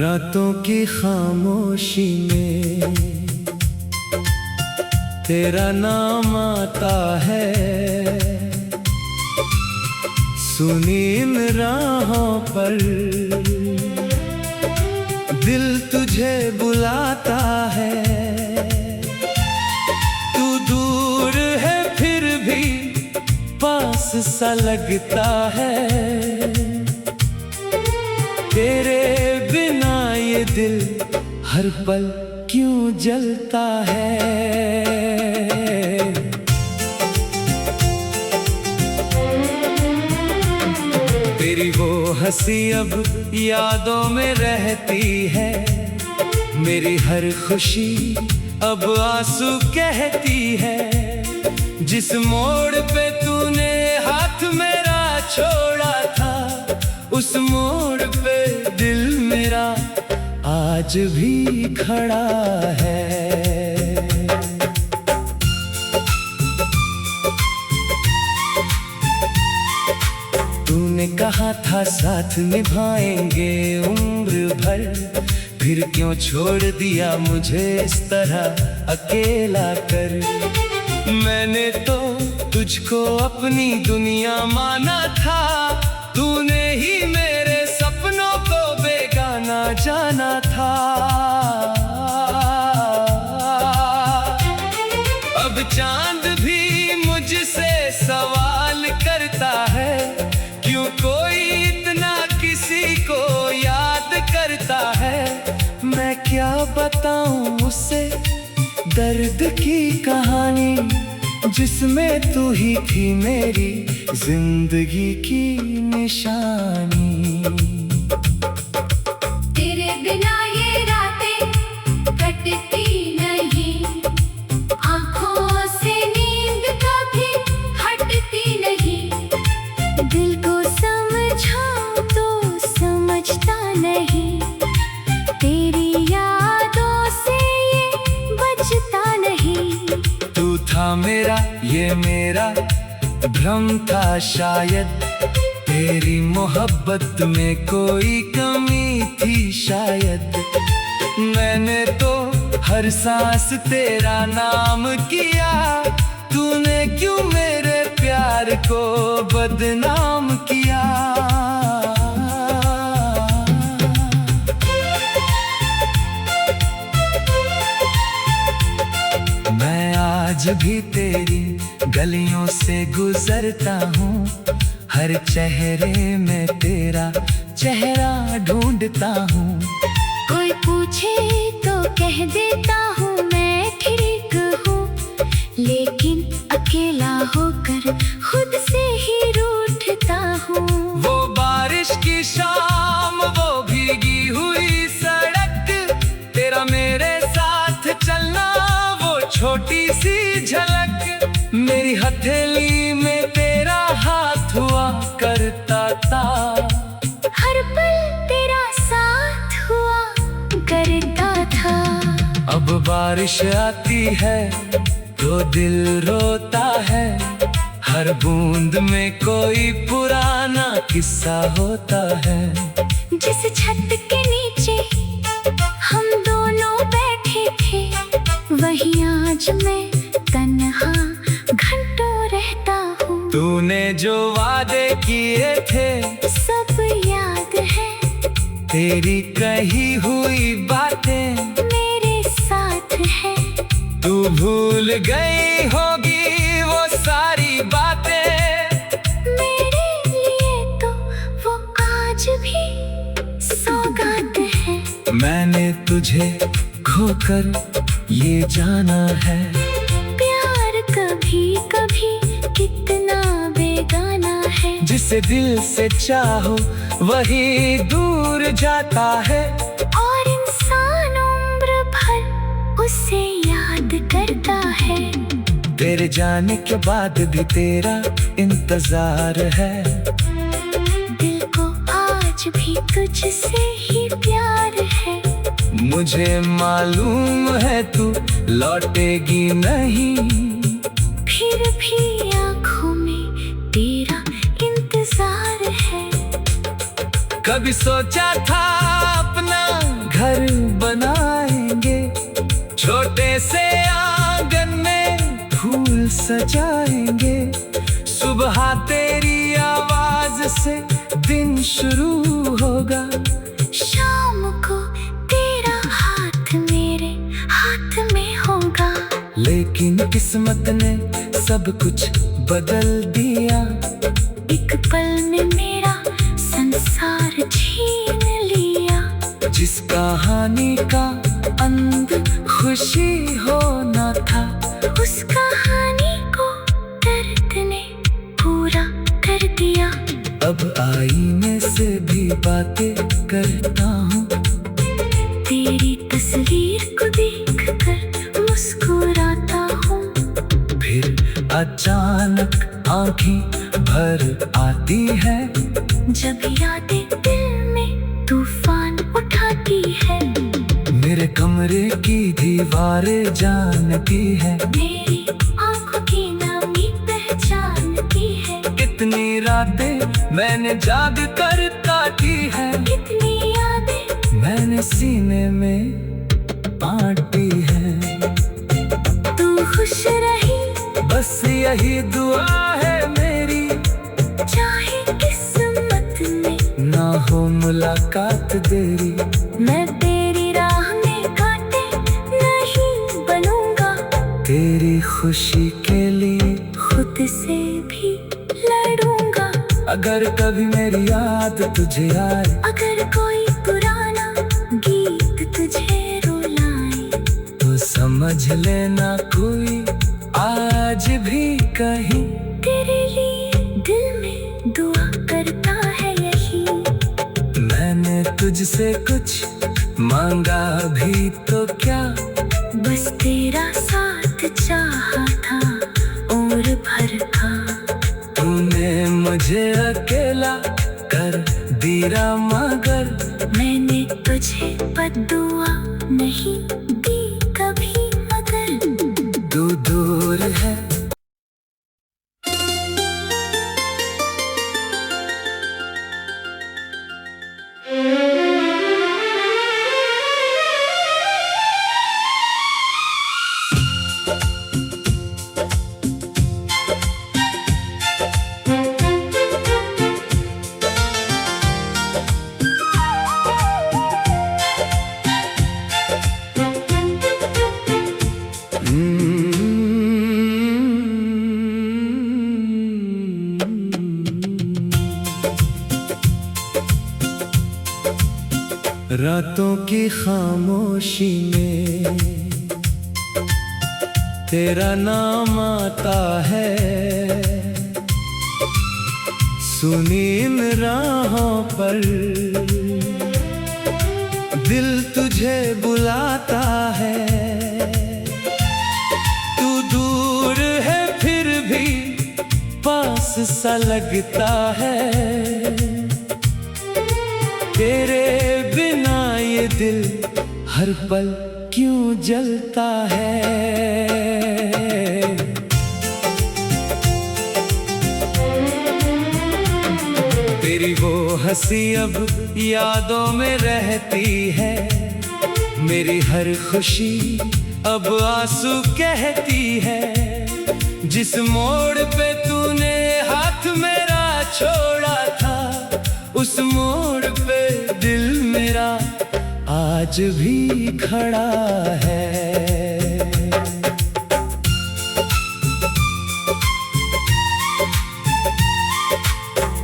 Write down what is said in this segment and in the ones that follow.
रातों की खामोशी में तेरा नाम आता है, सुनी इन राहों पर दिल तुझे बुलाता है। तू दूर है फिर भी पास सा लगता है, तेरे बिना ये दिल हर पल क्यों जलता है। तेरी वो हंसी अब यादों में रहती है, मेरी हर खुशी अब आंसू कहती है। जिस मोड़ पे तूने हाथ मेरा छोड़ा था, उस मोड़ पे दिल मेरा आज भी खड़ा है। तूने कहा था साथ निभाएंगे उम्र भर, फिर क्यों छोड़ दिया मुझे इस तरह अकेला कर। मैंने तो तुझको अपनी दुनिया माना था, तूने ही मेरे सपनों को बेगाना जाना था। अब चांद भी मुझसे सवाल करता है, क्यों कोई इतना किसी को याद करता है। मैं क्या बताऊं उसे दर्द की कहानी, जिसमें तू ही थी मेरी जिंदगी की निशानी। तेरे बिना ये रातें कटती नहीं, आँखों से नींद कभी हटती नहीं। दिल को समझाऊं तो समझता नहीं, तेरी यादों से ये बचता नहीं। तू था मेरा ये मेरा भ्रम था शायद, तेरी मोहब्बत में कोई कमी थी शायद। मैंने तो हर सांस तेरा नाम किया, तूने क्यों मेरे प्यार को बदनाम किया। मैं आज भी तेरी गलियों से गुजरता हूँ, हर चेहरे में तेरा चेहरा ढूंढता हूँ। कोई पूछे तो कह देता हूँ मैं ठीक हूँ, लेकिन अकेला होकर खुद से ही रूठता हूँ। वो बारिश की शाम, वो भीगी हुई सड़क, तेरा मेरे साथ चलना वो छोटी सी झलक। मेरी हथेली में तेरा हाथ हुआ करता था, हर पल तेरा साथ हुआ करता था। अब बारिश आती है तो दिल रोता है, हर बूंद में कोई पुराना किस्सा होता है। जिस छत के नीचे हम दोनों बैठे थे, वहीं आज मैं तन्हा घंटों रहता हूँ। तूने जो वादे किए थे सब याद है, तेरी कही हुई बातें मेरे साथ है। तू भूल गई होगी वो सारी बातें, मेरे लिए तो वो आज भी सौगात है। मैंने तुझे खोकर ये जाना है, प्यार कभी कभी कितना बेगाना है। जिसे दिल से चाहो वही दूर जाता है, और इंसान उम्र भर उसे याद करता है। तेरे जाने के बाद भी तेरा इंतजार है, दिल को आज भी तुझसे ही प्यार है। मुझे मालूम है तू लौटेगी नहीं, फिर भी आँखों में तेरा इंतजार है। कभी सोचा था अपना सजाएंगे। सुबह तेरी आवाज से दिन शुरू होगा। शाम को तेरा हाथ मेरे हाथ में होगा। लेकिन किस्मत ने सब कुछ बदल दिया। एक पल में मेरा संसार छीन लिया। जिस कहानी का अंत खुशी होना था, उस कहानी को दर्द ने पूरा कर दिया। अब आईने से भी बातें करता हूँ। तेरी तस्वीर को देखकर मुस्कुराता हूँ। फिर अचानक आंखें भर आती है। जब यादें दिल में तूफान उठाती है। मेरे कमरे की दीवारें जानती है। मेरी आंखों की नमी पहचानती है। कितनी रातें मैंने जाग कर काटी है। कितनी यादें मैंने सीने में बांटी है। तू खुश रही, बस यही दुआ है मेरी। चाहे किस्मत में ना हो मुलाकात देरी। मैं तेरी राह में कांटे नहीं बनूंगा। तेरी खुशी के लिए खुद से भी लड़ूंगा। अगर कभी मेरी याद तुझे आए, अगर कोई पुराना गीत तुझे रुलाए, तो समझ लेना कोई आज भी कहीं तेरे लिए दिल में दुआ करता है यही। मैंने तुझसे कुछ मांगा भी तो क्या, बस तेरा साथ चाहा था और भर का। तूने मुझे अकेला कर दिया, मगर मैंने तुझे बद्दुआ नहीं दी कभी, मगर तू दूर है। रातों की खामोशी में तेरा नाम आता है। सुनी इन राहों पर दिल तुझे बुलाता है। तू दूर है फिर भी पास सा लगता है। तेरे बिना ये दिल हर पल क्यों जलता है। तेरी वो हंसी अब यादों में रहती है। मेरी हर खुशी अब आंसू कहती है। जिस मोड़ पे तूने हाथ मेरा छोड़ा था, उस मोड़ पे दिल मेरा आज भी खड़ा है।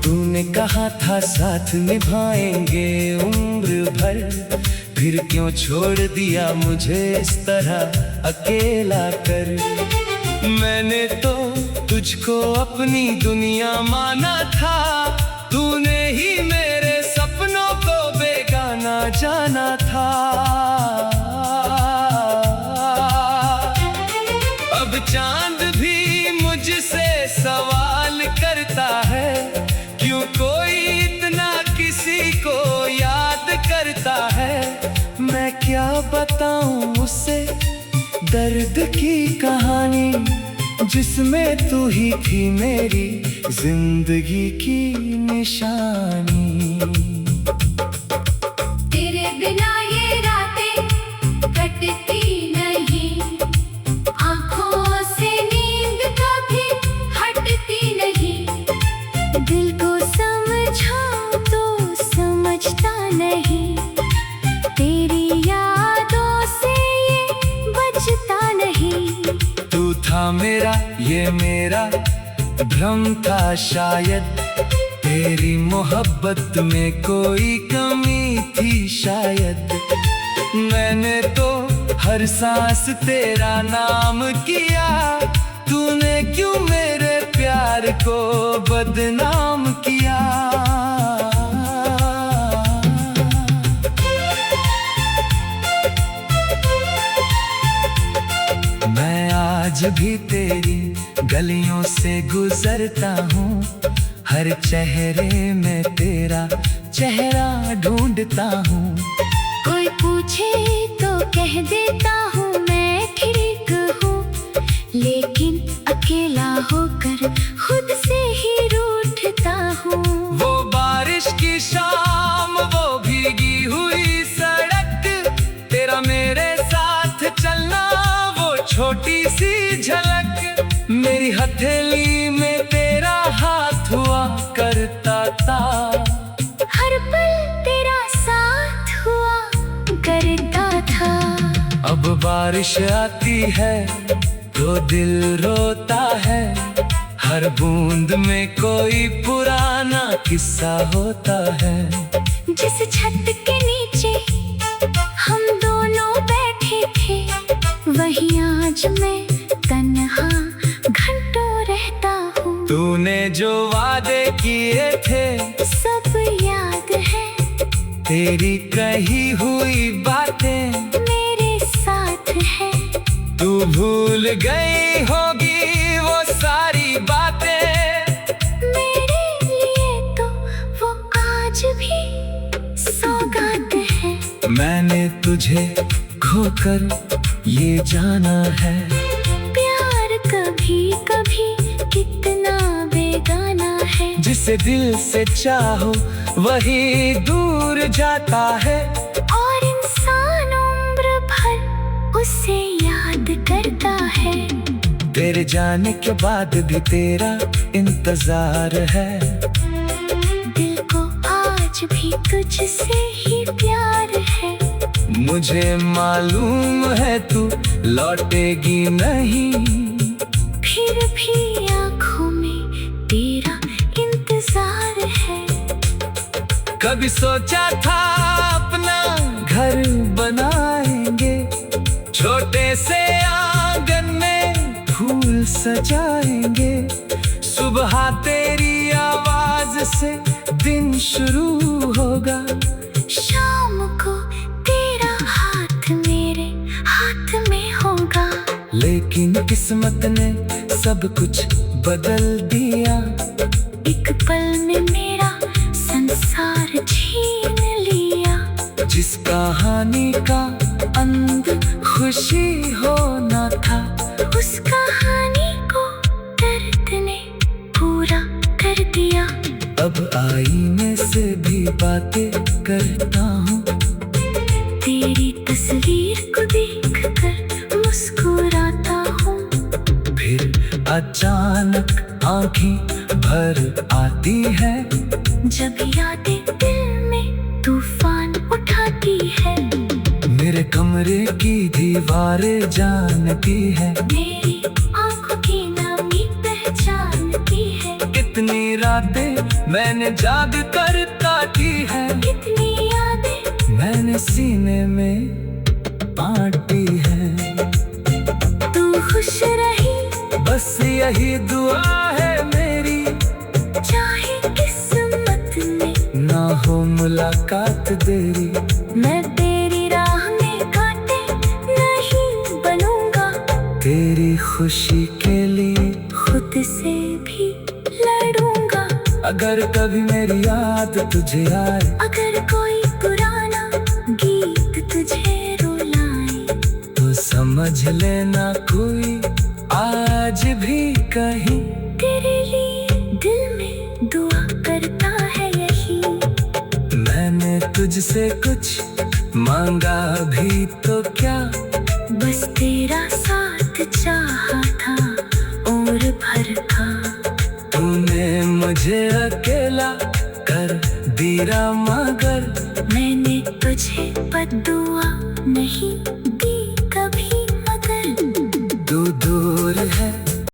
तूने कहा था साथ निभाएंगे उम्र भर, फिर क्यों छोड़ दिया मुझे इस तरह अकेला कर। मैंने तो तुझको अपनी दुनिया माना था। तूने ही मेरे सपनों को बेगाना जाना था। अब चांद भी मुझसे सवाल करता है, क्यों कोई इतना किसी को याद करता है। मैं क्या बताऊं उसे दर्द की कहानी, जिसमें तू ही थी मेरी जिंदगी की निशानी। तेरे बिना ये रातें कटती नहीं, आँखों से नींद कभी ये मेरा भ्रम था शायद, तेरी मोहब्बत में कोई कमी थी शायद। मैंने तो हर सांस तेरा नाम किया, तूने क्यों मेरे प्यार को बदनाम किया। मैं आज भी तेरी गलियों से गुजरता हूँ, हर चेहरे में तेरा चेहरा ढूंढता हूँ। कोई पूछे तो कह देता हूँ मैं ठीक हूँ, लेकिन अकेला होकर खुद से ही रूठता हूँ। वो बारिश की शाम, वो भीगी हुई सड़क, तेरा मेरे साथ चलना वो छोटी सी झलक। मेरी हथेली में तेरा हाथ हुआ करता था, हर पल तेरा साथ हुआ करता था। अब बारिश आती है तो दिल रोता है, हर बूंद में कोई पुराना किस्सा होता है। जिस छत के नीचे हम दोनों बैठे थे, वहीं आज मैं तन्हा घंटों रहता हूँ। तूने जो वादे किए थे सब याद है, तेरी कही हुई बातें मेरे साथ है। तू भूल गई होगी वो सारी बातें, मेरे लिए तो वो आज भी सौगात है। मैंने तुझे खोकर ये जाना है, प्यार कभी कभी कितना बेगाना है। जिसे दिल से चाहो वही दूर जाता है, और इंसान उम्र भर उसे याद करता है। तेरे जाने के बाद भी तेरा इंतजार है, दिल को आज भी तुझसे ही प्यार है। मुझे मालूम है तू लौटेगी नहीं, फिर भी आँखों में तेरा इंतजार है। कभी सोचा था अपना घर बनाएंगे, छोटे से आंगन में फूल सजाएंगे। सुबह तेरी आवाज से दिन शुरू होगा, शाम को तेरा हाथ मेरे हाथ में होगा। लेकिन किस्मत ने सब कुछ बदल दिया, एक पल में मेरा संसार छीन लिया। जिस कहानी का अंत खुशी होना था, उस कहानी को दर्द ने पूरा कर दिया। अब आईने से भी बातें करता हूँ, तेरी तस्वीर को देखकर मुस्कुराता हूँ। फिर अचानक आंखें भर आती है, जब यादें दिल में तूफान उठाती है। मेरे कमरे की दीवारें जानती है, मेरी आंखों की नामी पहचानती है। कितनी रातें मैंने जाग कर काटी है, कितनी यादें मैंने सीने में बांटी है। तू खुश रही, बस यही दुआ है मेरी, चाहे किस्मत में ना हो मुलाकात देरी। मैं तेरी राह में कांटे नहीं बनूंगा, तेरी खुशी के लिए खुद से भी लड़ूंगा। अगर कभी मेरी याद तुझे आए, अगर कोई पुराना गीत तुझे रुलाए, तो समझ लेना कोई आज भी कहीं तेरे लिए दिल में दुआ करता है यही। मैंने तुझसे कुछ मांगा भी तो क्या, बस तेरा साथ चाहा था और भर का। तूने मुझे अकेला कर दिया, मगर मैंने तुझे